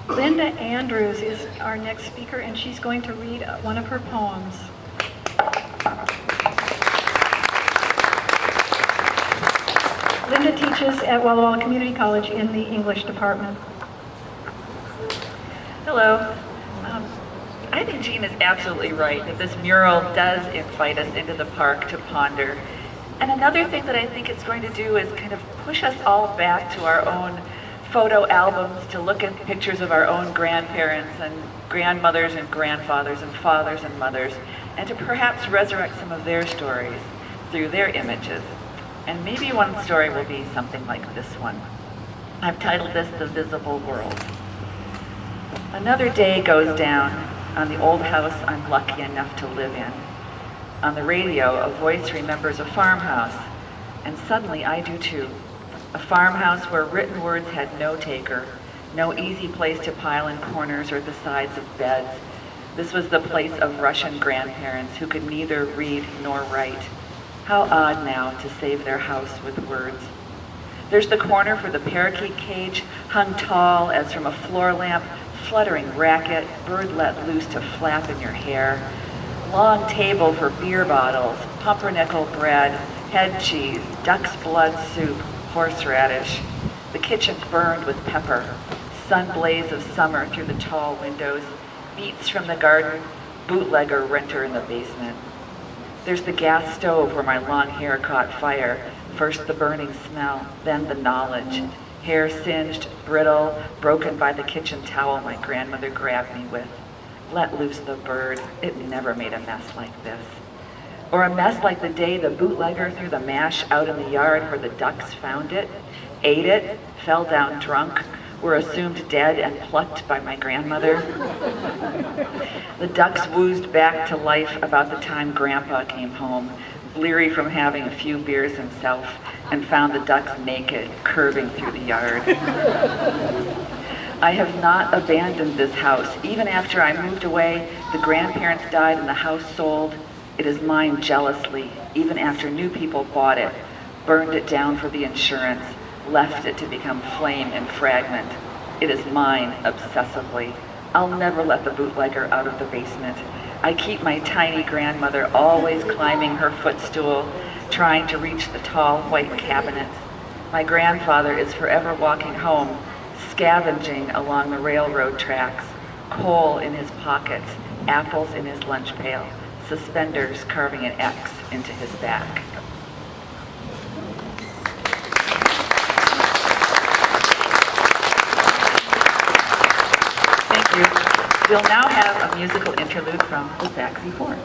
Linda Andrews is our next speaker, and she's going to read one of her poems. Linda teaches at Walla Walla Community College in the English department. Hello. I think Jeanne is absolutely right that this mural does invite us into the park to ponder. And another thing that I think it's going to do is kind of push us all back to our own photo albums, to look at pictures of our own grandparents and grandmothers and grandfathers and fathers and mothers, and to perhaps resurrect some of their stories through their images. And maybe one story will be something like this one. I've titled this The Visible World. Another day goes down on the old house I'm lucky enough to live in. On the radio, a voice remembers a farmhouse, and suddenly I do too. A farmhouse where written words had no taker, no easy place to pile in corners or the sides of beds. This was the place of Russian grandparents who could neither read nor write. How odd now to save their house with words. There's the corner for the parakeet cage, hung tall as from a floor lamp, fluttering racket, bird let loose to flap in your hair. Long table for beer bottles, pumpernickel bread, head cheese, duck's blood soup, horseradish. The kitchen burned with pepper, sun blaze of summer through the tall windows, beets from the garden, bootlegger renter in the basement. There's the gas stove where my long hair caught fire, first the burning smell, then the knowledge. Hair singed, brittle, broken by the kitchen towel my grandmother grabbed me with. Let loose the bird, it never made a mess like this. Or a mess like the day the bootlegger threw the mash out in the yard where the ducks found it, ate it, fell down drunk, were assumed dead and plucked by my grandmother. The ducks woozed back to life about the time Grandpa came home, bleary from having a few beers himself, and found the ducks naked, curving through the yard. I have not abandoned this house. Even after I moved away, the grandparents died and the house sold. It is mine jealously, even after new people bought it, burned it down for the insurance, left it to become flame and fragment. It is mine obsessively. I'll never let the bootlegger out of the basement. I keep my tiny grandmother always climbing her footstool, trying to reach the tall white cabinets. My grandfather is forever walking home, scavenging along the railroad tracks, coal in his pockets, apples in his lunch pail, suspenders carving an X into his back. Thank you. We'll now have a musical interlude from the Saxophone.